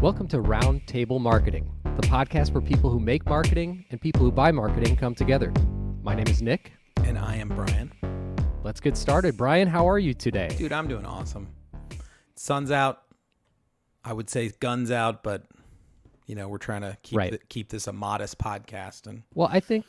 Welcome to Roundtable Marketing, the podcast where people who make marketing and people who buy marketing come together. My name is Nick. And I am Brian. Let's get started. Brian, how are you today? Dude, I'm doing awesome. Sun's out. I would say guns out, but we're trying to keep this a modest podcast. And well, I think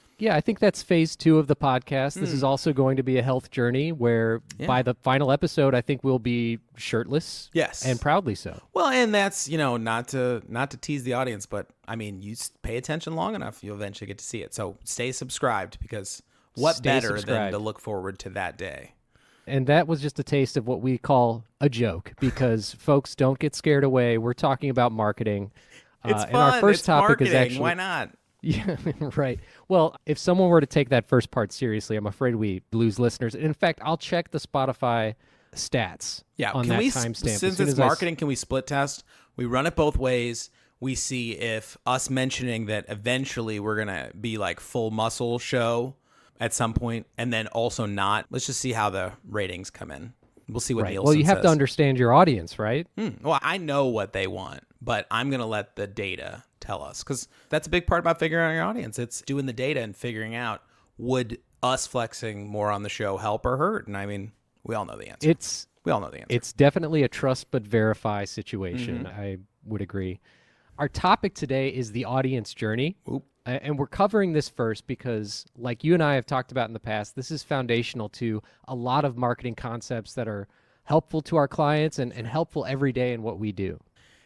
that's phase 2 of the podcast. This is also going to be a health journey where by the final episode, I think we'll be shirtless. Yes. And proudly so. Well, and that's, not to tease the audience, but I mean, you pay attention long enough, you'll eventually get to see it. So stay subscribed, because what better than to look forward to that day? And that was just a taste of what we call a joke, because folks, don't get scared away. We're talking about marketing. It's fun. And our first topic marketing. is actually, why not? Yeah, right. Well, if someone were to take that first part seriously, I'm afraid we lose listeners. In fact, I'll check the Spotify stats on that timestamp. Since it's marketing, can we split test? We run it both ways. We see if us mentioning that eventually we're going to be like full muscle show at some point, and then also not. Let's just see how the ratings come in. We'll see what Nielsen says. Well, you have to understand your audience, right? Well, I know what they want, but I'm going to let the data tell us, because that's a big part about figuring out your audience. It's doing the data and figuring out, would us flexing more on the show help or hurt? And I mean, we all know the answer. We all know the answer. It's definitely a trust but verify situation. I would agree. Our topic today is the audience journey. Oop. And we're covering this first because, like you and I have talked about in the past, this is foundational to a lot of marketing concepts that are helpful to our clients and helpful every day in what we do.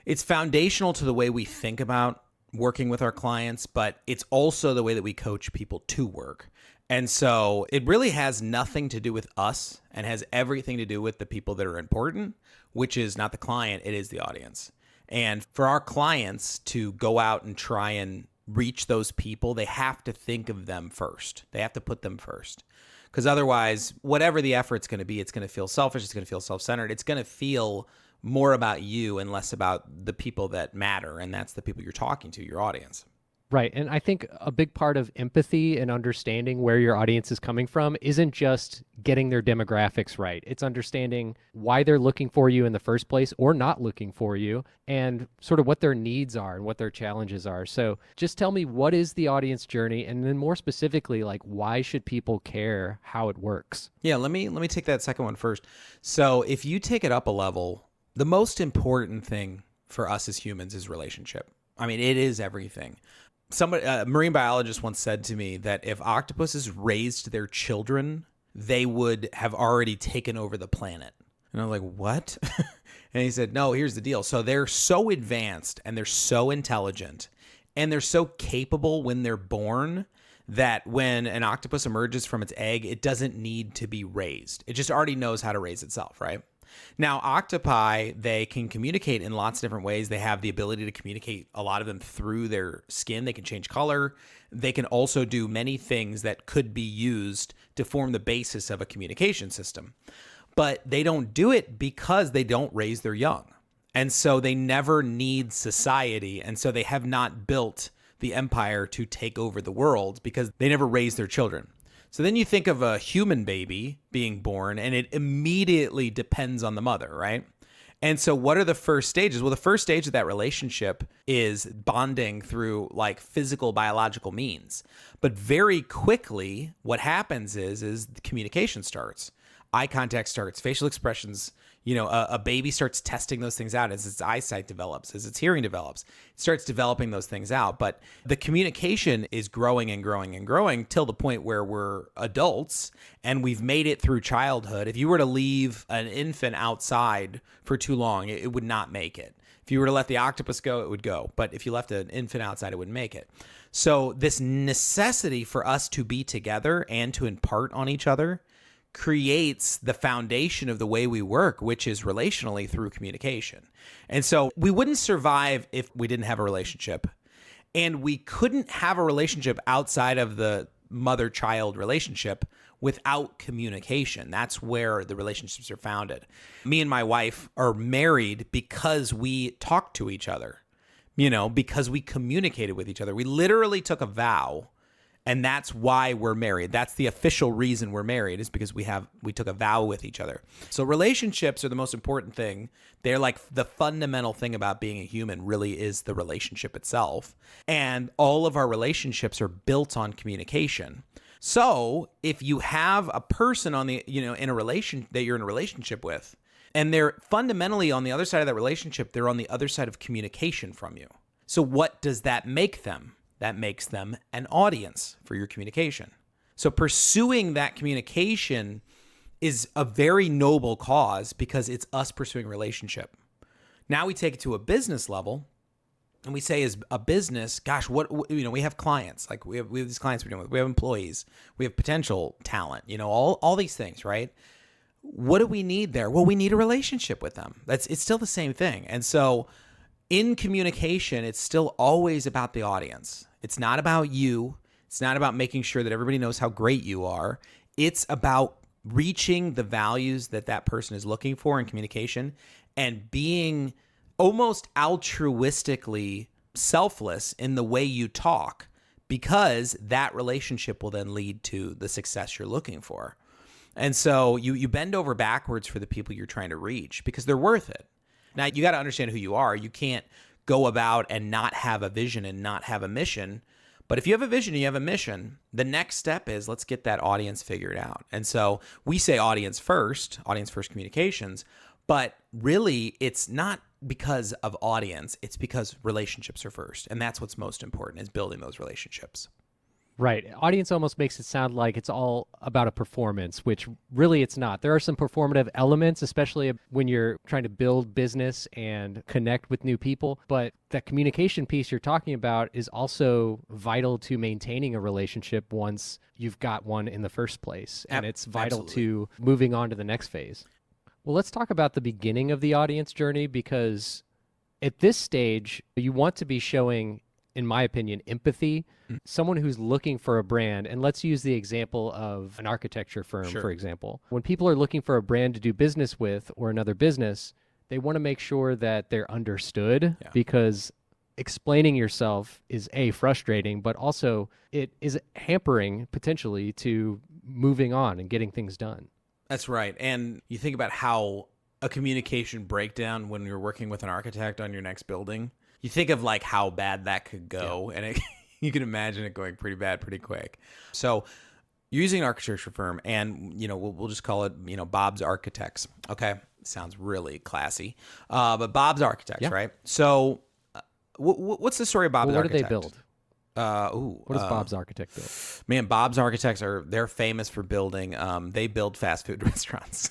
It's foundational to the way we think about working with our clients, but it's also the way that we coach people to work. And so it really has nothing to do with us and has everything to do with the people that are important, which is not the client, it is the audience. And for our clients to go out and try and reach those people, they have to think of them first. They have to put them first. Because otherwise, whatever the effort's going to be, it's going to feel selfish, it's going to feel self-centered, it's going to feel more about you and less about the people that matter, and that's the people you're talking to, your audience. Right. And I think a big part of empathy and understanding where your audience is coming from isn't just getting their demographics right. It's understanding why they're looking for you in the first place or not looking for you, and sort of what their needs are and what their challenges are. So just tell me, what is the audience journey? And then more specifically, like, why should people care how it works? Yeah, let me take that second one first. So if you take it up a level, the most important thing for us as humans is relationship. I mean, it is everything. A marine biologist once said to me that if octopuses raised their children, they would have already taken over the planet. And I was like, what? And he said, no, here's the deal. So they're so advanced and they're so intelligent and they're so capable when they're born that when an octopus emerges from its egg, it doesn't need to be raised. It just already knows how to raise itself, right? Now, octopi, they can communicate in lots of different ways. They have the ability to communicate, a lot of them, through their skin. They can change color. They can also do many things that could be used to form the basis of a communication system. But they don't do it because they don't raise their young. And so they never need society. And so they have not built the empire to take over the world because they never raise their children. So then you think of a human baby being born, and it immediately depends on the mother, right? And so what are the first stages? Well, the first stage of that relationship is bonding through like physical, biological means. But very quickly, what happens is the communication starts. Eye contact starts, facial expressions. A baby starts testing those things out as its eyesight develops, as its hearing develops. It starts developing those things out. But the communication is growing and growing and growing till the point where we're adults and we've made it through childhood. If you were to leave an infant outside for too long, it would not make it. If you were to let the octopus go, it would go. But if you left an infant outside, it wouldn't make it. So this necessity for us to be together and to impart on each other creates the foundation of the way we work, which is relationally through communication. And so we wouldn't survive if we didn't have a relationship. And we couldn't have a relationship outside of the mother-child relationship without communication. That's where the relationships are founded. Me and my wife are married because we talk to each other, because we communicated with each other. We literally took a vow And that's why we're married. That's the official reason we're married, is because we took a vow with each other. So relationships are the most important thing. They're like the fundamental thing about being a human really is the relationship itself. And all of our relationships are built on communication. So if you have a person on the, in a relation that you're in a relationship with, and they're fundamentally on the other side of that relationship, they're on the other side of communication from you. So what does that make them? That makes them an audience for your communication. So pursuing that communication is a very noble cause because it's us pursuing a relationship. Now we take it to a business level and we say as a business, gosh, we have clients, like we have these clients we're dealing with, we have employees, we have potential talent, all these things, right? What do we need there? Well, we need a relationship with them. It's still the same thing. And so in communication, it's still always about the audience. It's not about you. It's not about making sure that everybody knows how great you are. It's about reaching the values that person is looking for in communication and being almost altruistically selfless in the way you talk, because that relationship will then lead to the success you're looking for. And so you bend over backwards for the people you're trying to reach because they're worth it. Now, you got to understand who you are. You can't go about and not have a vision and not have a mission. But if you have a vision and you have a mission, the next step is let's get that audience figured out. And so we say audience first communications, but really it's not because of audience. It's because relationships are first. And that's what's most important, is building those relationships. Right. Audience almost makes it sound like it's all about a performance, which really it's not. There are some performative elements, especially when you're trying to build business and connect with new people. But that communication piece you're talking about is also vital to maintaining a relationship once you've got one in the first place. And it's vital to moving on to the next phase. Well, let's talk about the beginning of the audience journey, because at this stage, you want to be showing, in my opinion, empathy. Someone who's looking for a brand, and let's use the example of an architecture firm, for example. When people are looking for a brand to do business with or another business, they want to make sure that they're understood, because explaining yourself is frustrating, but also it is hampering potentially to moving on and getting things done. That's right. And you think about how a communication breakdown when you're working with an architect on your next building, you think of like how bad that could go, and you can imagine it going pretty bad pretty quick. So you're using an architecture firm, and we'll just call it Bob's Architects. Okay, sounds really classy, but Bob's Architects, right? So what's the story of Bob's Architects? What do they build? What does Bob's Architect build? Man, Bob's Architects they're famous for building. They build fast food restaurants.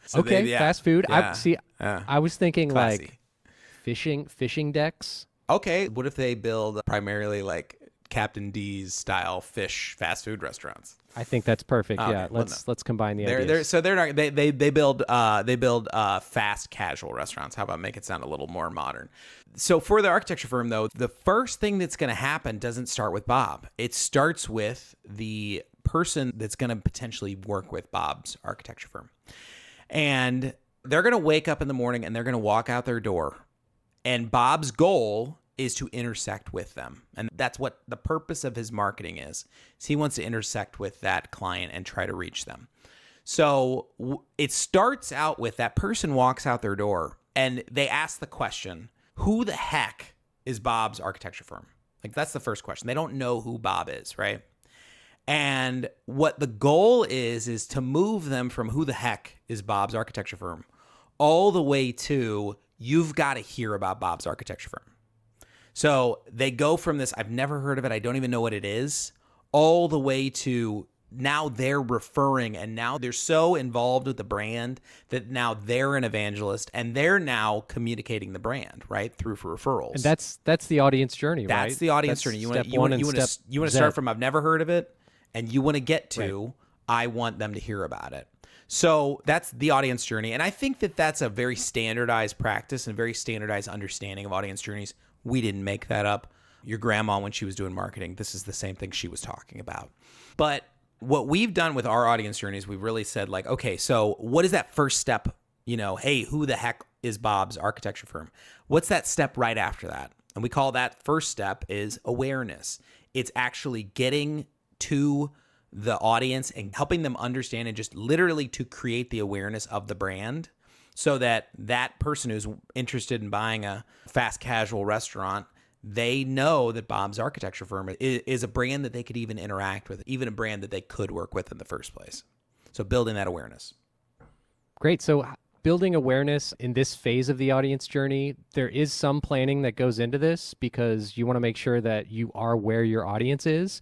So fast food. Yeah. I was thinking classy. Like fishing decks. Okay, what if they build primarily like Captain D's style fish fast food restaurants? I think that's perfect. Okay, let's combine the ideas. They build fast casual restaurants. How about make it sound a little more modern? So for the architecture firm, though, the first thing that's going to happen doesn't start with Bob. It starts with the person that's going to potentially work with Bob's architecture firm. And they're going to wake up in the morning and they're going to walk out their door. And Bob's goal is to intersect with them. And that's what the purpose of his marketing is. He wants to intersect with that client and try to reach them. So it starts out with that person walks out their door and they ask the question, who the heck is Bob's architecture firm? Like, that's the first question. They don't know who Bob is, right? And what the goal is to move them from who the heck is Bob's architecture firm all the way to you've got to hear about Bob's architecture firm. So they go from this, I've never heard of it, I don't even know what it is, all the way to now they're referring, and now they're so involved with the brand that now they're an evangelist and they're now communicating the brand, right, through referrals. And that's the audience journey, right? That's the audience journey. You want to start from I've never heard of it, and you want to get to I want them to hear about it. So that's the audience journey. And I think that that's a very standardized practice and very standardized understanding of audience journeys. We didn't make that up. Your grandma, when she was doing marketing, this is the same thing she was talking about. But what we've done with our audience journeys, we've really said like, okay, so what is that first step? Hey, who the heck is Bob's architecture firm? What's that step right after that? And we call that first step is awareness. It's actually getting to the audience and helping them understand and just literally to create the awareness of the brand so that that person who's interested in buying a fast casual restaurant, they know that Bob's architecture firm is a brand that they could even interact with, even a brand that they could work with in the first place. So building that awareness. Great. So building awareness in this phase of the audience journey, there is some planning that goes into this because you want to make sure that you are where your audience is.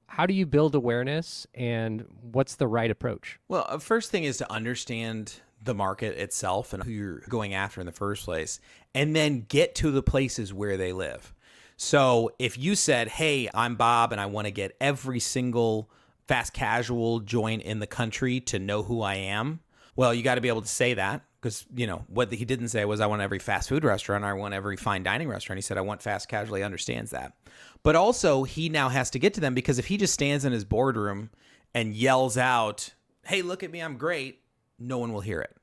How do you build awareness and what's the right approach? Well, first thing is to understand the market itself and who you're going after in the first place, and then get to the places where they live. So if you said, hey, I'm Bob and I want to get every single fast casual joint in the country to know who I am, well, you got to be able to say that because, what he didn't say was I want every fast food restaurant, I want every fine dining restaurant. He said I want fast casual. He understands that. But also he now has to get to them because if he just stands in his boardroom and yells out, hey, look at me, I'm great, no one will hear it.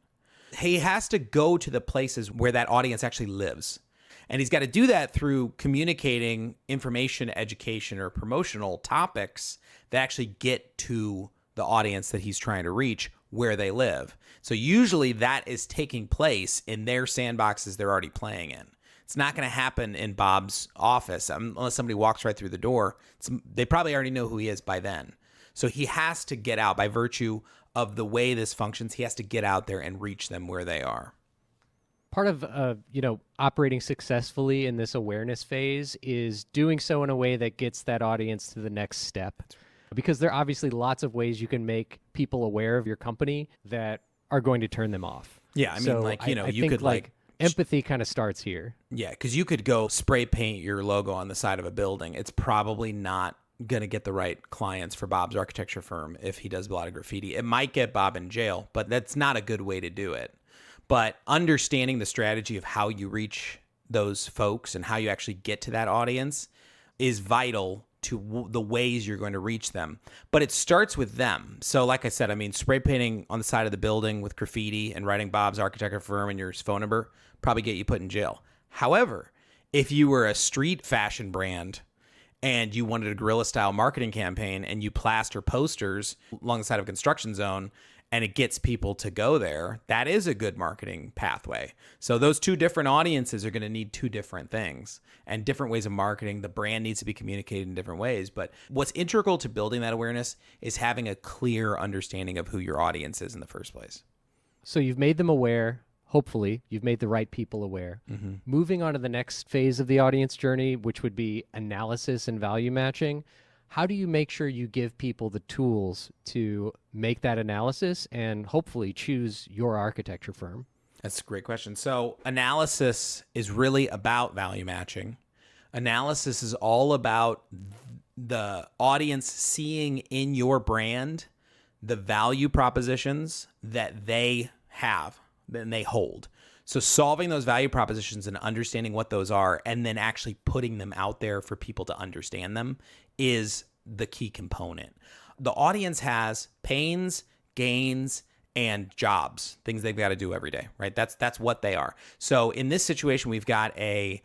He has to go to the places where that audience actually lives. And he's got to do that through communicating information, education, or promotional topics that actually get to the audience that he's trying to reach where they live. So usually that is taking place in their sandboxes they're already playing in. It's not going to happen in Bob's office unless somebody walks right through the door. They probably already know who he is by then. So he has to get out by virtue of the way this functions. He has to get out there and reach them where they are. Part of operating successfully in this awareness phase is doing so in a way that gets that audience to the next step. Because there are obviously lots of ways you can make people aware of your company that are going to turn them off. Yeah, I mean, I think empathy kind of starts here. Yeah, because you could go spray paint your logo on the side of a building. It's probably not going to get the right clients for Bob's architecture firm if he does a lot of graffiti. It might get Bob in jail, but that's not a good way to do it. But understanding the strategy of how you reach those folks and how you actually get to that audience is vital to the ways you're going to reach them. But it starts with them. So like I said, spray painting on the side of the building with graffiti and writing Bob's architecture firm and your phone number probably get you put in jail. However, if you were a street fashion brand and you wanted a guerrilla style marketing campaign and you plaster posters along the side of a construction zone and it gets people to go there, that is a good marketing pathway. So those two different audiences are going to need two different things and different ways of marketing. The brand needs to be communicated in different ways. But what's integral to building that awareness is having a clear understanding of who your audience is in the first place. So you've made them aware. Hopefully, you've made the right people aware. Mm-hmm. Moving on to the next phase of the audience journey, which would be analysis and value matching. How do you make sure you give people the tools to make that analysis and hopefully choose your architecture firm? That's a great question. So analysis is really about value matching. Analysis is all about the audience seeing in your brand the value propositions that they have, that they hold. So solving those value propositions and understanding what those are and then actually putting them out there for people to understand them is the key component. The audience has pains, gains, and jobs, things they've got to do every day, right? That's what they are. So in this situation, we've got a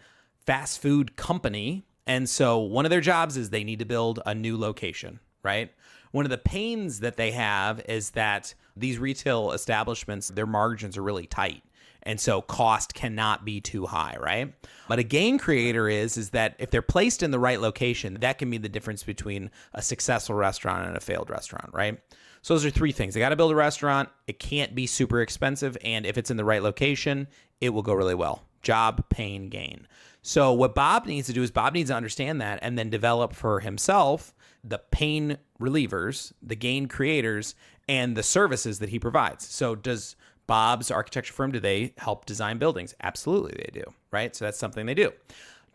fast food company. And so one of their jobs is they need to build a new location, right? One of the pains that they have is that these retail establishments, their margins are really tight. And so cost cannot be too high, right? But a gain creator is that if they're placed in the right location, that can be the difference between a successful restaurant and a failed restaurant, right? So those are three things. They got to build a restaurant. It can't be super expensive. And if it's in the right location, it will go really well. Job, pain, gain. So what Bob needs to do is Bob needs to understand that and then develop for himself the pain relievers, the gain creators, and the services that he provides. So does Bob's architecture firm, do they help design buildings? Absolutely they do, right? So that's something they do.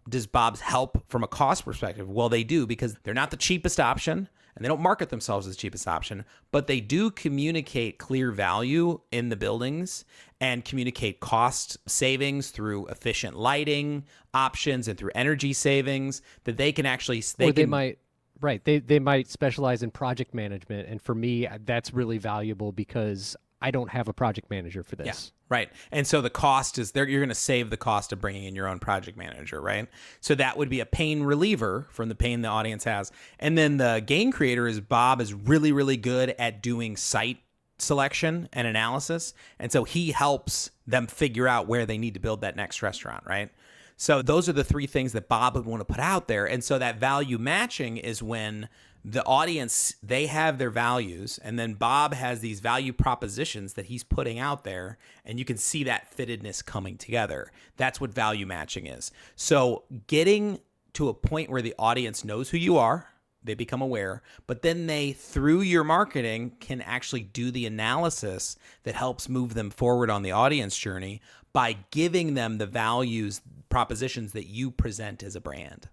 Does Bob's help from a cost perspective? Well, they do because they're not the cheapest option and they don't market themselves as the cheapest option, but they do communicate clear value in the buildings and communicate cost savings through efficient lighting options and through energy savings that they can actually... They might specialize in project management. And for me, that's really valuable because I don't have a project manager for this. Yeah, right. And so the cost is there. You're going to save the cost of bringing in your own project manager, right? So that would be a pain reliever from the pain the audience has. And then the gain creator is Bob is really, really good at doing site selection and analysis. And so he helps them figure out where they need to build that next restaurant, right? So those are the three things that Bob would want to put out there. And so that value matching is when the audience, they have their values, and then Bob has these value propositions that he's putting out there, and you can see that fittedness coming together. That's what value matching is. So getting to a point where the audience knows who you are, they become aware, but then they, through your marketing, can actually do the analysis that helps move them forward on the audience journey by giving them the values, propositions that you present as a brand.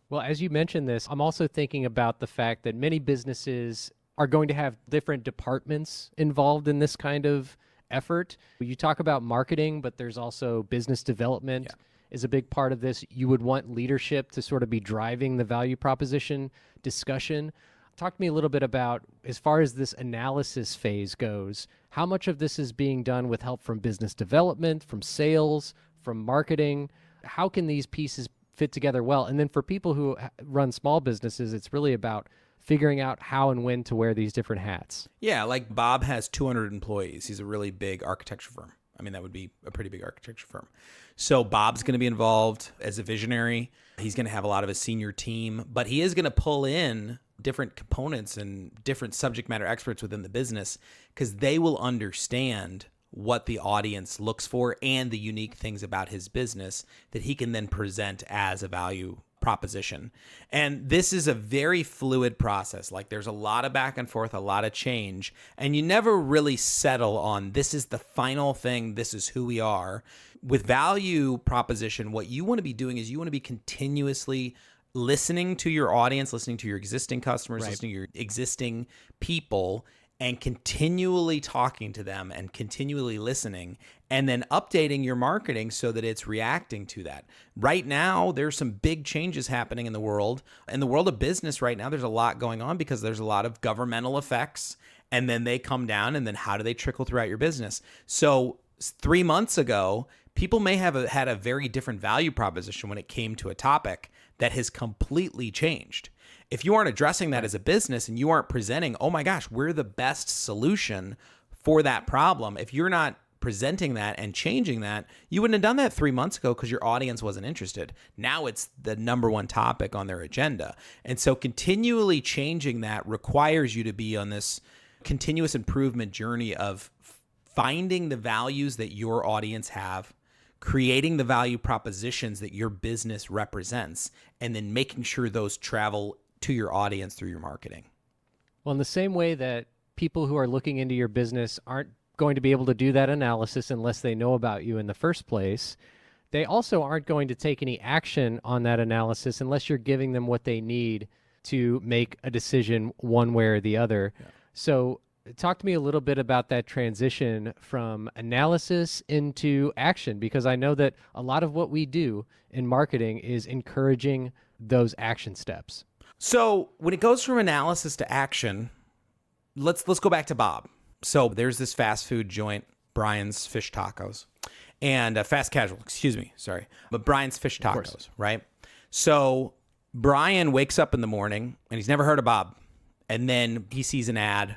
Well, as you mentioned this, I'm also thinking about the fact that many businesses are going to have different departments involved in this kind of effort. You talk about marketing, but there's also business development is a big part of this. You would want leadership to sort of be driving the value proposition discussion. Talk to me a little bit about, as far as this analysis phase goes, how much of this is being done with help from business development, from sales, from marketing? How can these pieces fit together well? And then for people who run small businesses, it's really about figuring out how and when to wear these different hats. Yeah, like Bob has 200 employees. He's a really big architecture firm. I mean, that would be a pretty big architecture firm. So Bob's going to be involved as a visionary. He's going to have a lot of his senior team, but he is going to pull in different components and different subject matter experts within the business because they will understand what the audience looks for and the unique things about his business that he can then present as a value proposition. And this is a very fluid process. Like there's a lot of back and forth, a lot of change, and you never really settle on this is the final thing, this is who we are. With value proposition, what you want to be doing is you want to be continuously listening to your audience, listening to your existing customers, listening to your existing people, and continually talking to them and continually listening and then updating your marketing so that it's reacting to that. Right now, there's some big changes happening in the world. In the world of business right now, there's a lot going on because there's a lot of governmental effects, and then they come down, and then how do they trickle throughout your business? So 3 months ago, people may have had a very different value proposition when it came to a topic that has completely changed. If you aren't addressing that as a business and you aren't presenting, oh my gosh, we're the best solution for that problem. If you're not presenting that and changing that, you wouldn't have done that 3 months ago because your audience wasn't interested. Now it's the number one topic on their agenda. And so continually changing that requires you to be on this continuous improvement journey of finding the values that your audience have, creating the value propositions that your business represents, and then making sure those travel to your audience through your marketing. Well, in the same way that people who are looking into your business aren't going to be able to do that analysis unless they know about you in the first place, they also aren't going to take any action on that analysis unless you're giving them what they need to make a decision one way or the other. Yeah. So talk to me a little bit about that transition from analysis into action, because I know that a lot of what we do in marketing is encouraging those action steps. So when it goes from analysis to action, let's go back to Bob. So there's this fast food joint, Brian's Fish Tacos, and fast casual, but Brian's Fish Tacos, right? So Brian wakes up in the morning and he's never heard of Bob. And then he sees an ad,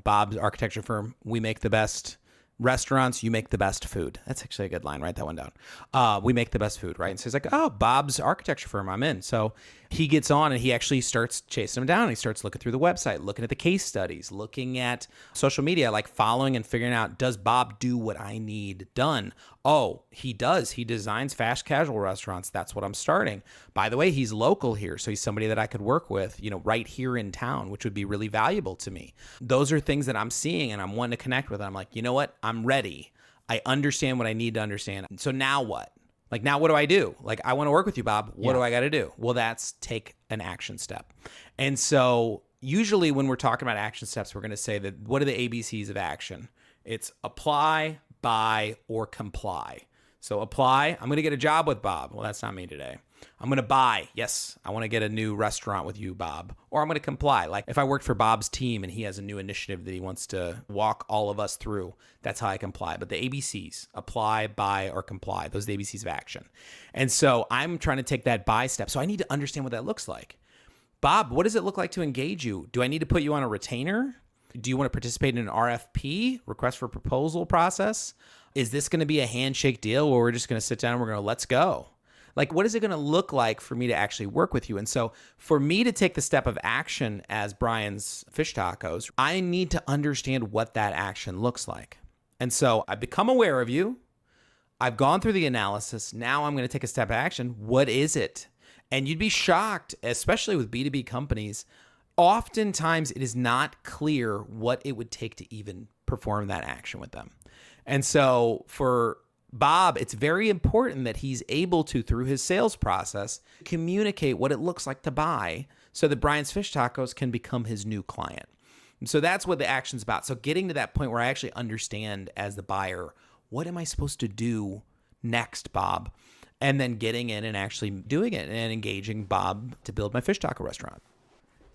Bob's architecture firm, we make the best restaurants, you make the best food. That's actually a good line. Write that one down. We make the best food, right? And so he's like, oh, Bob's architecture firm, I'm in. So he gets on and he actually starts chasing him down. He starts looking through the website, looking at the case studies, looking at social media, like following and figuring out, does Bob do what I need done? Oh, he does. He designs fast casual restaurants. That's what I'm starting. By the way, he's local here. So he's somebody that I could work with, right here in town, which would be really valuable to me. Those are things that I'm seeing and I'm wanting to connect with. I'm like, you know what? I'm ready. I understand what I need to understand. So now what? Like, now what do I do? Like, I want to work with you, Bob. What do I got to do? Well, that's take an action step. And so usually when we're talking about action steps, we're going to say that what are the ABCs of action? It's apply, buy, or comply. So apply, I'm going to get a job with Bob. Well, that's not me today. I'm going to buy. Yes, I want to get a new restaurant with you, Bob. Or I'm going to comply. Like if I worked for Bob's team and he has a new initiative that he wants to walk all of us through, that's how I comply. But the ABCs, apply, buy, or comply, those are the ABCs of action. And so I'm trying to take that buy step. So I need to understand what that looks like. Bob, what does it look like to engage you? Do I need to put you on a retainer? Do you want to participate in an RFP, request for proposal process? Is this going to be a handshake deal where we're just going to sit down and we're going to let's go? Like, what is it going to look like for me to actually work with you? And so for me to take the step of action as Brian's fish tacos, I need to understand what that action looks like. And so I've become aware of you. I've gone through the analysis. Now I'm going to take a step of action. What is it? And you'd be shocked, especially with B2B companies, oftentimes it is not clear what it would take to even perform that action with them. And so for Bob, it's very important that he's able to, through his sales process, communicate what it looks like to buy so that Brian's Fish Tacos can become his new client. And so that's what the action's about. So getting to that point where I actually understand as the buyer, what am I supposed to do next, Bob? And then getting in and actually doing it and engaging Bob to build my fish taco restaurant.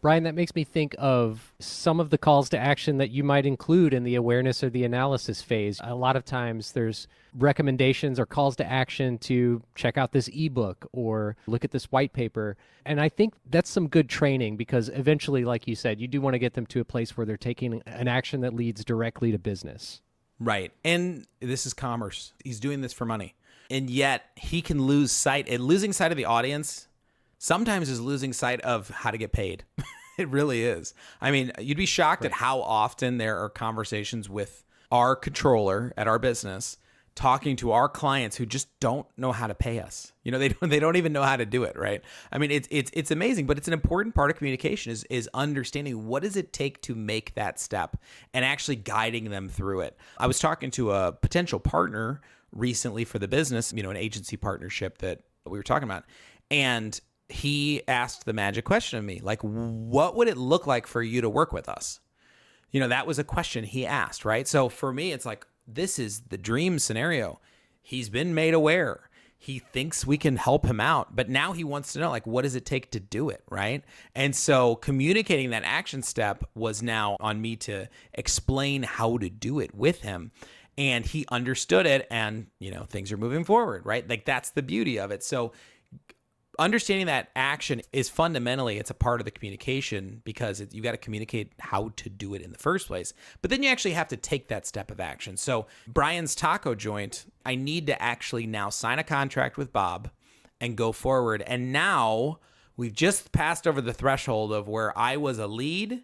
Brian, that makes me think of some of the calls to action that you might include in the awareness or the analysis phase. A lot of times there's recommendations or calls to action to check out this ebook or look at this white paper. And I think that's some good training because eventually, like you said, you do want to get them to a place where they're taking an action that leads directly to business. Right. And this is commerce. He's doing this for money. And yet he can lose sight. And losing sight of the audience sometimes is losing sight of how to get paid. It really is. I mean, you'd be shocked at how often there are conversations with our controller at our business talking to our clients who just don't know how to pay us. You know, they don't even know how to do it, right? I mean, it's amazing, but it's an important part of communication is understanding what does it take to make that step and actually guiding them through it. I was talking to a potential partner recently for the business, you know, an agency partnership that we were talking about. And he asked the magic question of me, like, what would it look like for you to work with us? You know, that was a question he asked, right? So for me, it's like, this is the dream scenario. He's been made aware. He thinks we can help him out, but now he wants to know, like, what does it take to do it, right? And so communicating that action step was now on me to explain how to do it with him. And he understood it and, you know, things are moving forward, right? Like, that's the beauty of it. So understanding that action is fundamentally, it's a part of the communication because you got to communicate how to do it in the first place. But then you actually have to take that step of action. So Brian's taco joint, I need to actually now sign a contract with Bob and go forward. And now we've just passed over the threshold of where I was a lead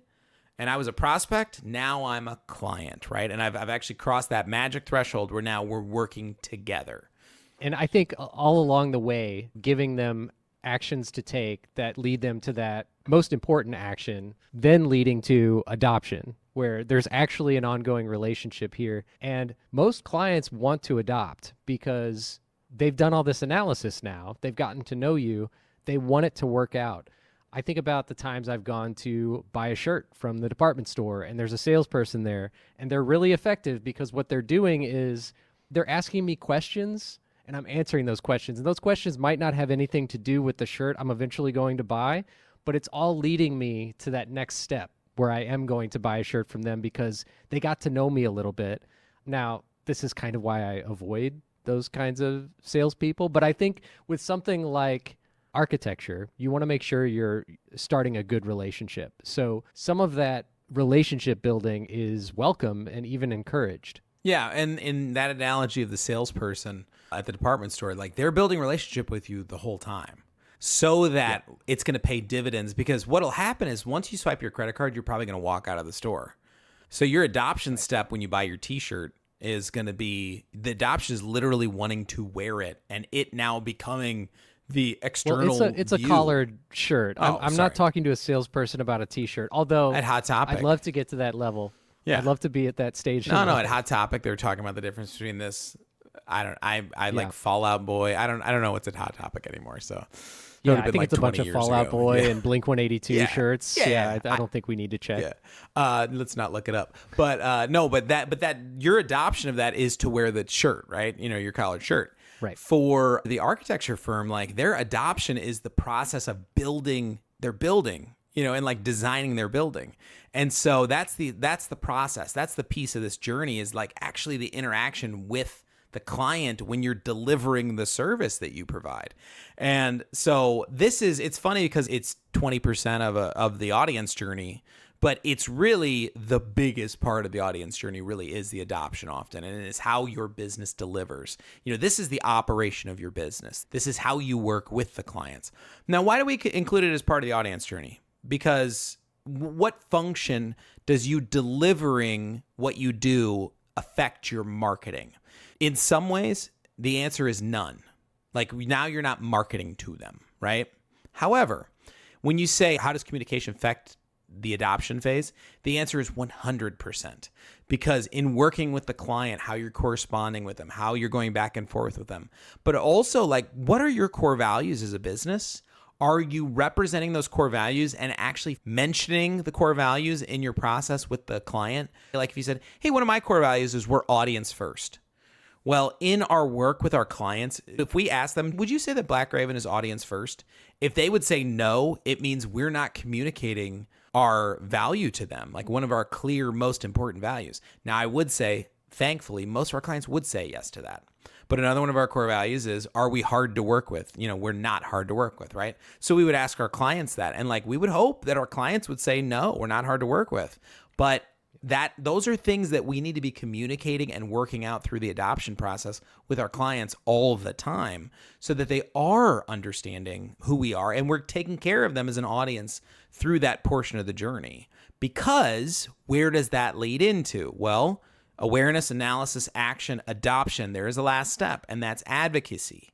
and I was a prospect. Now I'm a client, right? And I've actually crossed that magic threshold where now we're working together. And I think all along the way, giving them actions to take that lead them to that most important action, then leading to adoption, where there's actually an ongoing relationship here. And most clients want to adopt because they've done all this analysis now. They've gotten to know you. They want it to work out. I think about the times I've gone to buy a shirt from the department store and there's a salesperson there and they're really effective because what they're doing is they're asking me questions and I'm answering those questions. And those questions might not have anything to do with the shirt I'm eventually going to buy, but it's all leading me to that next step where I am going to buy a shirt from them because they got to know me a little bit. Now, this is kind of why I avoid those kinds of salespeople. But I think with something like architecture, you want to make sure you're starting a good relationship. So some of that relationship building is welcome and even encouraged. Yeah, and in that analogy of the salesperson at the department store, like they're building a relationship with you the whole time so that it's going to pay dividends because what'll happen is once you swipe your credit card, you're probably going to walk out of the store. So your adoption step when you buy your t-shirt is going to be, the adoption is literally wanting to wear it and it now becoming the external it's a collared shirt. I'm not talking to a salesperson about a t-shirt, although at Hot Topic, I'd love to get to that level. Yeah. I'd love to be at that stage. No, at Hot Topic, they were talking about the difference between this. I like Fallout Boy. I don't know what's at Hot Topic anymore. So That would Yeah, have I been think like it's a 20 bunch of years Fallout ago. Boy Yeah. and Blink 182 Yeah. shirts. Yeah. I don't think we need to check. Yeah. Let's not look it up. But no, but that your adoption of that is to wear the shirt, right? Your collared shirt. Right. For the architecture firm, like their adoption is the process of building their building, and like designing their building. And so that's the process. That's the piece of this journey, is like actually the interaction with the client when you're delivering the service that you provide. And so it's funny because it's 20% of the audience journey, but it's really the biggest part of the audience journey really is the adoption often. And it's how your business delivers. This is the operation of your business. This is how you work with the clients. Now, why do we include it as part of the audience journey? Because what function does you delivering what you do affect your marketing? In some ways, the answer is none. Like now you're not marketing to them, right? However, when you say, how does communication affect the adoption phase? The answer is 100%. Because in working with the client, how you're corresponding with them, how you're going back and forth with them, but also like, what are your core values as a business? Are you representing those core values and actually mentioning the core values in your process with the client? Like if you said, hey, one of my core values is we're audience first. Well, in our work with our clients, if we ask them, would you say that Black Raven is audience first? If they would say no, it means we're not communicating our value to them, like one of our clear, most important values. Now, I would say, thankfully, most of our clients would say yes to that. But another one of our core values is, are we hard to work with? We're not hard to work with, right? So we would ask our clients that. And like, we would hope that our clients would say, no, we're not hard to work with. But those are things that we need to be communicating and working out through the adoption process with our clients all the time, so that they are understanding who we are and we're taking care of them as an audience through that portion of the journey. Because where does that lead into? Well, awareness, analysis, action, adoption. There is a last step, and that's advocacy.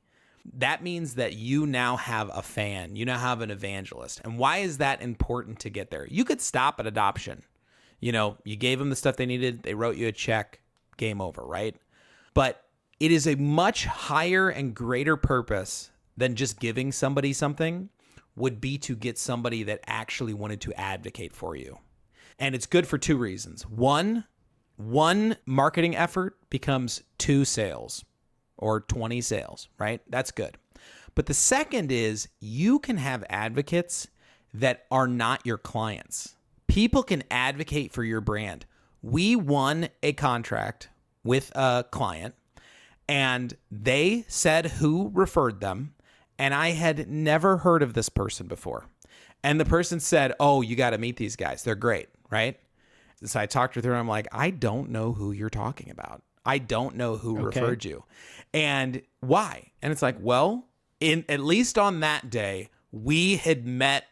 That means that you now have a fan, you now have an evangelist. And why is that important to get there? You could stop at adoption. You gave them the stuff they needed. They wrote you a check. Game over, right? But it is a much higher and greater purpose than just giving somebody something would be to get somebody that actually wanted to advocate for you. And it's good for two reasons. One marketing effort becomes 2 sales or 20 sales, right? That's good. But the second is you can have advocates that are not your clients. People can advocate for your brand. We won a contract with a client, and they said who referred them, and I had never heard of this person before. And the person said, oh, you got to meet these guys. They're great, right? So I talked her through, and I'm like, I don't know who you're talking about. I don't know who referred you. And why? And it's like, well, at least on that day, we had met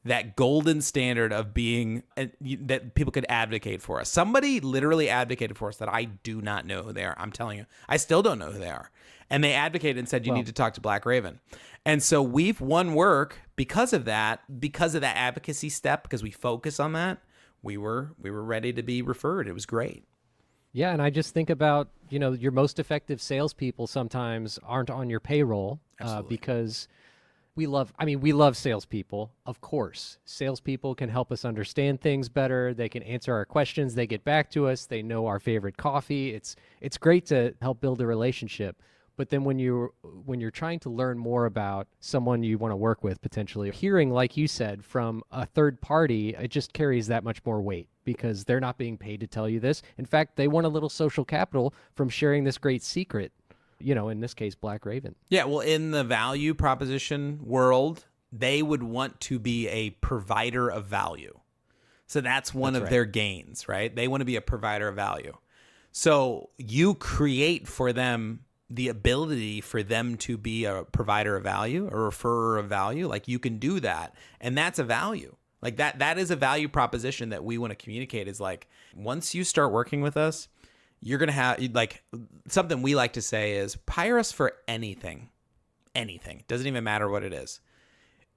that golden standard of being that people could advocate for us. Somebody literally advocated for us that I do not know who they are. I'm telling you, I still don't know who they are. And they advocated and said, you need to talk to Black Raven. And so we've won work because of that advocacy step, because we focus on that. We were ready to be referred. It was great. Yeah, and I just think about, your most effective salespeople sometimes aren't on your payroll because we love salespeople, of course. Salespeople can help us understand things better. They can answer our questions. They get back to us. They know our favorite coffee. It's great to help build a relationship. But then when you're trying to learn more about someone you want to work with, potentially hearing, like you said, from a third party, it just carries that much more weight because they're not being paid to tell you this. In fact, they want a little social capital from sharing this great secret. In this case, Black Raven. Yeah, well, in the value proposition world, they would want to be a provider of value. So that's one of their gains, right? They want to be a provider of value. So you create for them the ability for them to be a provider of value, a referrer of value. Like you can do that. And that's a value. Like that is a value proposition that we want to communicate, is like, once you start working with us, you're going to have, like, something we like to say is hire us for anything. Anything. Doesn't even matter what it is.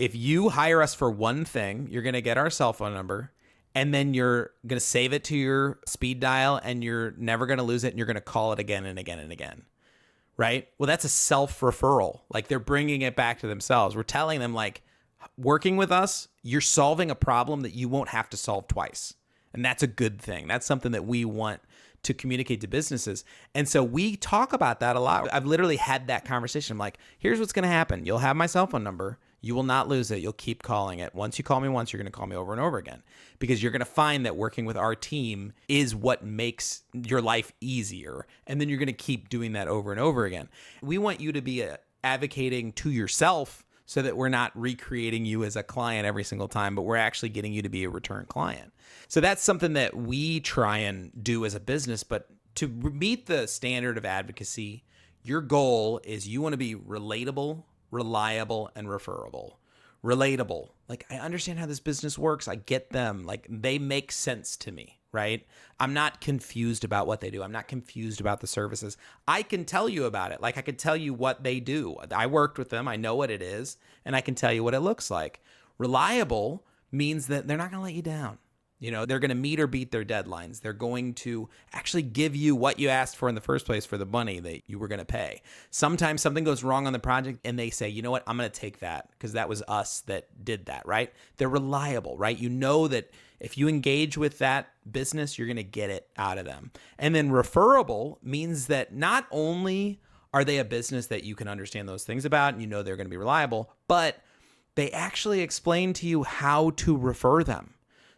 If you hire us for one thing, you're going to get our cell phone number, and then you're going to save it to your speed dial, and you're never going to lose it, and you're going to call it again and again and again. right? Well, that's a self-referral. Like they're bringing it back to themselves. We're telling them like, working with us, you're solving a problem that you won't have to solve twice. And that's a good thing. That's something that we want to communicate to businesses. And so we talk about that a lot. I've literally had that conversation. I'm like, here's what's going to happen. You'll have my cell phone number. You will not lose it. You'll keep calling it. Once you call me once, you're going to call me over and over again, because you're going to find that working with our team is what makes your life easier. And then you're going to keep doing that over and over again. We want you to be advocating to yourself so that we're not recreating you as a client every single time, but we're actually getting you to be a return client. So that's something that we try and do as a business. But to meet the standard of advocacy, your goal is you want to be relatable, reliable, and referable. Relatable. Like, I understand how this business works. I get them. Like, they make sense to me, right? I'm not confused about what they do. I'm not confused about the services. I can tell you about it. Like, I can tell you what they do. I worked with them. I know what it is, and I can tell you what it looks like. Reliable means that they're not going to let you down. You know, they're going to meet or beat their deadlines. They're going to actually give you what you asked for in the first place for the money that you were going to pay. Sometimes something goes wrong on the project and they say, you know what, I'm going to take that because that was us that did that, right? They're reliable, right? You know that if you engage with that business, you're going to get it out of them. And then referable means that not only are they a business that you can understand those things about and you know they're going to be reliable, but they actually explain to you how to refer them.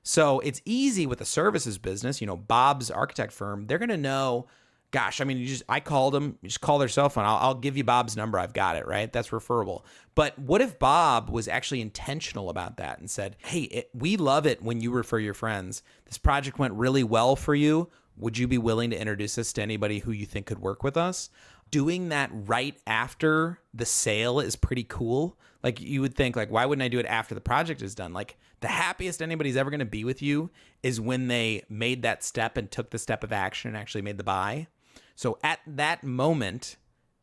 So it's easy with a services business, you know, Bob's architect firm, they're going to know, gosh, I mean, I called them, you just call their cell phone. I'll give you Bob's number. I've got it, right? That's referable. But what if Bob was actually intentional about that and said, hey, we love it when you refer your friends. This project went really well for you. Would you be willing to introduce us to anybody who you think could work with us? Doing that right after the sale is pretty cool. Like, you would think, like, why wouldn't I do it after the project is done? Like, the happiest anybody's ever going to be with you is when they made that step and took the step of action and actually made the buy. So at that moment,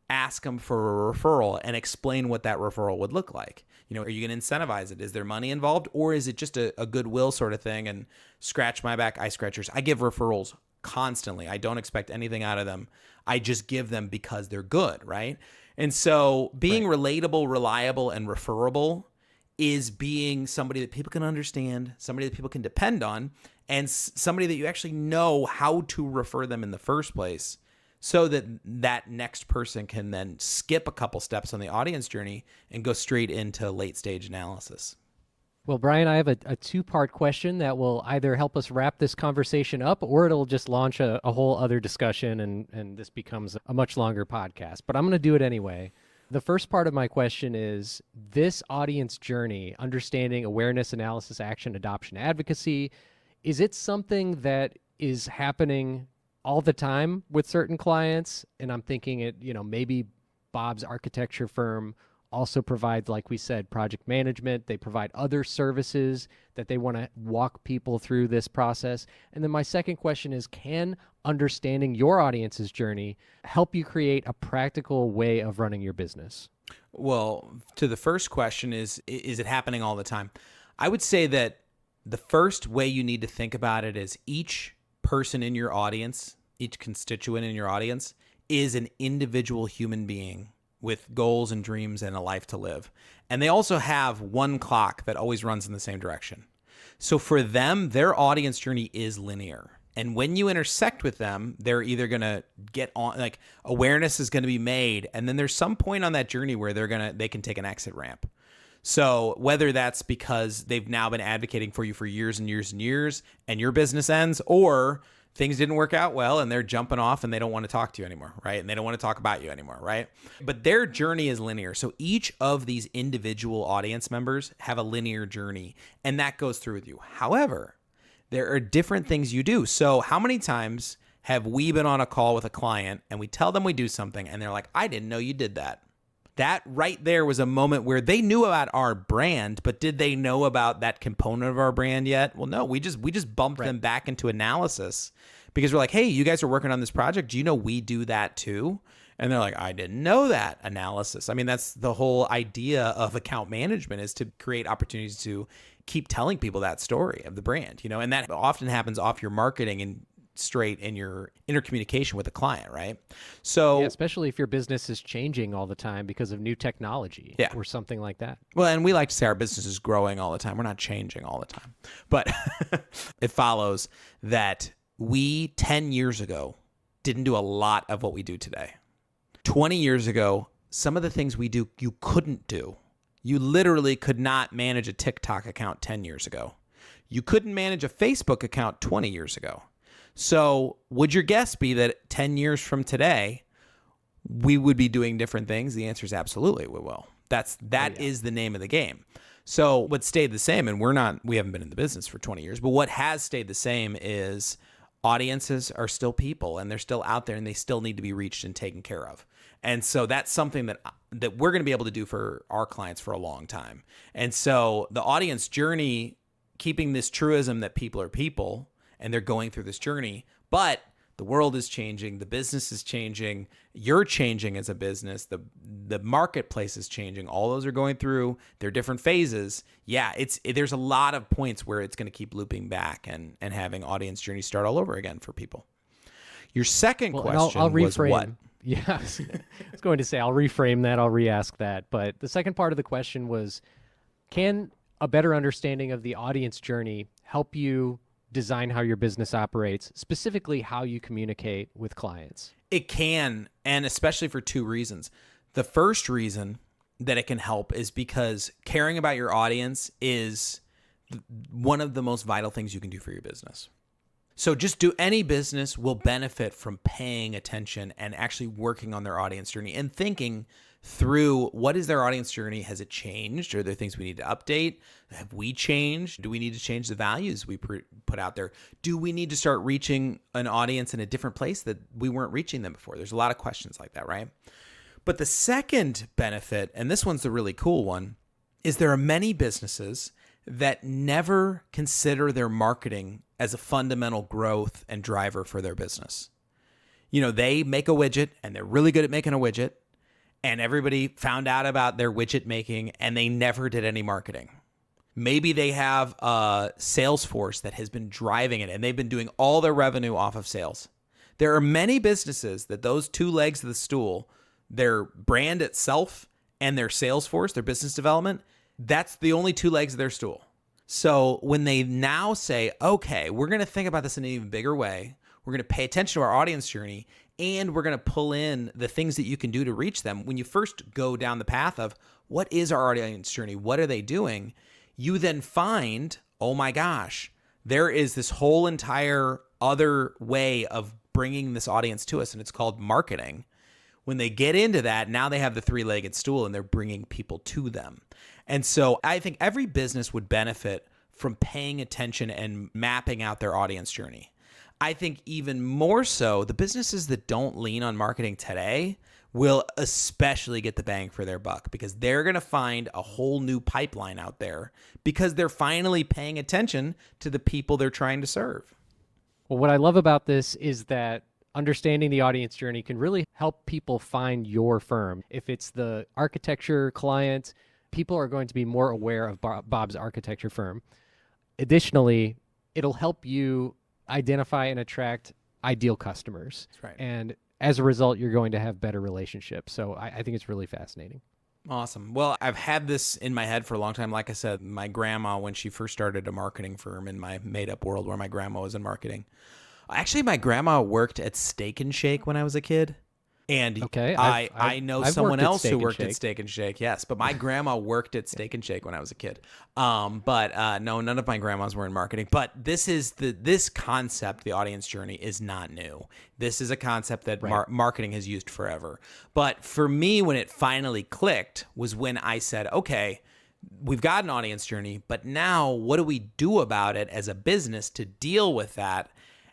ask them for a referral and explain what that referral would look like. You know, are you going to incentivize it? Is there money involved? Or is it just a goodwill sort of thing? And scratch my back, I scratch yours. I give referrals constantly. I don't expect anything out of them. I just give them because they're good, right? And so being relatable, reliable, and referable is being somebody that people can understand, somebody that people can depend on, and somebody that you actually know how to refer them in the first place, so that that next person can then skip a couple steps on the audience journey and go straight into late stage analysis. Well, Brian, I have a two-part question that will either help us wrap this conversation up, or it'll just launch a whole other discussion and this becomes a much longer podcast. But I'm going to do it anyway. The first part of my question is, this audience journey, understanding awareness, analysis, action, adoption, advocacy, is it something that is happening all the time with certain clients? And I'm thinking maybe Bob's architecture firm also provides, like we said, project management. They provide other services that they want to walk people through this process. And then my second question is, can understanding your audience's journey help you create a practical way of running your business? Well, to the first question is it happening all the time? I would say that the first way you need to think about it is each person in your audience, each constituent in your audience is an individual human being with goals and dreams and a life to live. And they also have one clock that always runs in the same direction. So for them, their audience journey is linear. And when you intersect with them, they're either going to get on, like, awareness is going to be made. And then there's some point on that journey where they can take an exit ramp. So whether that's because they've now been advocating for you for years and years and years and your business ends, or things didn't work out well and they're jumping off and they don't want to talk to you anymore, right? And they don't want to talk about you anymore, right? But their journey is linear. So each of these individual audience members have a linear journey, and that goes through with you. However, there are different things you do. So how many times have we been on a call with a client and we tell them we do something and they're like, I didn't know you did that. That right there was a moment where they knew about our brand, but did they know about that component of our brand yet? Well, no, we just bumped them back into analysis because we're like, hey, you guys are working on this project. Do you know we do that too? And they're like, I didn't know that. Analysis. I mean, that's the whole idea of account management, is to create opportunities to keep telling people that story of the brand, and that often happens off your marketing and straight in your intercommunication with the client, right? So, Yeah, especially if your business is changing all the time because of new technology Yeah. or something like that. well, and we like to say our business is growing all the time. We're not changing all the time. But it follows that we 10 years ago didn't do a lot of what we do today. 20 years ago, some of the things we do, you couldn't do. You literally could not manage a TikTok account 10 years ago. You couldn't manage a Facebook account 20 years ago. So would your guess be that 10 years from today, we would be doing different things? The answer is absolutely we will. That is the name of the game. So what stayed the same, and we haven't been in the business for 20 years, but what has stayed the same is audiences are still people, and they're still out there, and they still need to be reached and taken care of. And so that's something that we're going to be able to do for our clients for a long time. And so the audience journey, keeping this truism that people are people and they're going through this journey, but the world is changing, the business is changing, you're changing as a business, the marketplace is changing. All those are going through their different phases. Yeah, there's a lot of points where it's going to keep looping back and having audience journey start all over again for people. Your second question I'll was reframe. what? Yeah, I was going to say I'll reframe that. I'll re-ask that. But the second part of the question was, can a better understanding of the audience journey help you design how your business operates, specifically how you communicate with clients? It can, and especially for two reasons. The first reason that it can help is because caring about your audience is one of the most vital things you can do for your business. So any business will benefit from paying attention and actually working on their audience journey and thinking through what is their audience journey. Has it changed? Are there things we need to update? Have we changed? Do we need to change the values we put out there? Do we need to start reaching an audience in a different place that we weren't reaching them before? There's a lot of questions like that, right? But the second benefit, and this one's the really cool one, is there are many businesses that never consider their marketing as a fundamental growth and driver for their business. You know, they make a widget and they're really good at making a widget, and everybody found out about their widget making and they never did any marketing. Maybe they have a sales force that has been driving it and they've been doing all their revenue off of sales. There are many businesses that those two legs of the stool, their brand itself and their sales force, their business development, that's the only two legs of their stool. So when they now say, okay, we're going to think about this in an even bigger way, we're going to pay attention to our audience journey, and we're going to pull in the things that you can do to reach them. When you first go down the path of what is our audience journey, what are they doing, you then find, oh my gosh, there is this whole entire other way of bringing this audience to us, and it's called marketing. When they get into that, now they have the three-legged stool and they're bringing people to them. And so I think every business would benefit from paying attention and mapping out their audience journey. I think even more so, the businesses that don't lean on marketing today will especially get the bang for their buck, because they're going to find a whole new pipeline out there because they're finally paying attention to the people they're trying to serve. Well, what I love about this is that understanding the audience journey can really help people find your firm. If it's the architecture client, people are going to be more aware of Bob's architecture firm. Additionally, it'll help you identify and attract ideal customers. That's right. And as a result, you're going to have better relationships. So I think it's really fascinating. Awesome. Well, I've had this in my head for a long time. Like I said, my grandma, when she first started a marketing firm in my made-up world where my grandma was in marketing. Actually, my grandma worked at Steak and Shake when I was a kid. And okay, I know I've someone else who worked Shake. at Steak and Shake. Yes, but my grandma worked at Steak and Shake when I was a kid. But no, none of my grandmas were in marketing. But this concept, the audience journey, is not new. This is a concept that marketing has used forever. But for me, when it finally clicked was when I said, okay, we've got an audience journey, but now what do we do about it as a business to deal with that?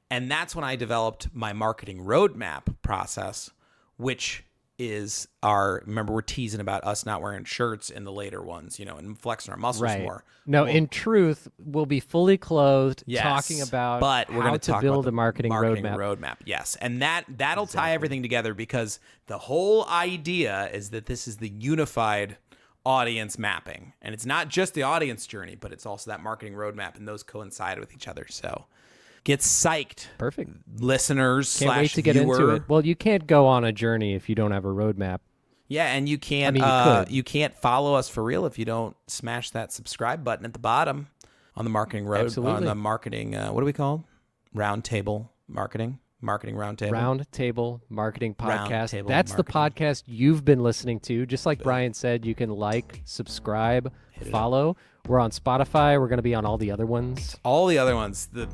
And that's when I developed my marketing roadmap process, which is remember, we're teasing about us not wearing shirts in the later ones, and flexing our muscles more. No, in truth, we'll be fully clothed, Yes, talking about but we're how going to build a marketing roadmap. Yes, and that'll tie everything together, because the whole idea is that this is the unified audience mapping. And it's not just the audience journey, but it's also that marketing roadmap, and those coincide with each other. So Get psyched. Perfect. Listeners Can't wait to get into it. Well, you can't go on a journey if you don't have a roadmap. Yeah, and you can't you can't follow us for real if you don't smash that subscribe button at the bottom on the marketing road. Absolutely. On the marketing, what are we called? Roundtable marketing roundtable. Roundtable Marketing Podcast. Roundtable That's the Marketing. podcast you've been listening to. Just like Brian said, you can like, subscribe, follow. We're on Spotify. We're going to be on all the other ones. All the other ones. The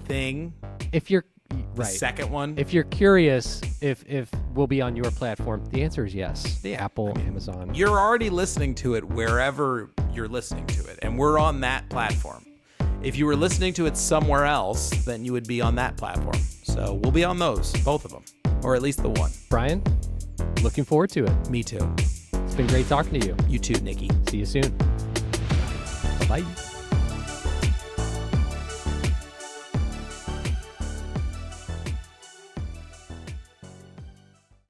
thing. If you're The second one. if you're curious if we'll be on your platform, the answer is yes. Yeah, Apple, Amazon. You're already listening to it wherever you're listening to it, and we're on that platform. If you were listening to it somewhere else, then you would be on that platform. So we'll be on those, both of them, or at least the one. Brian, looking forward to it. Me too. It's been great talking to you. You too, Nikki. See you soon. Bye-bye.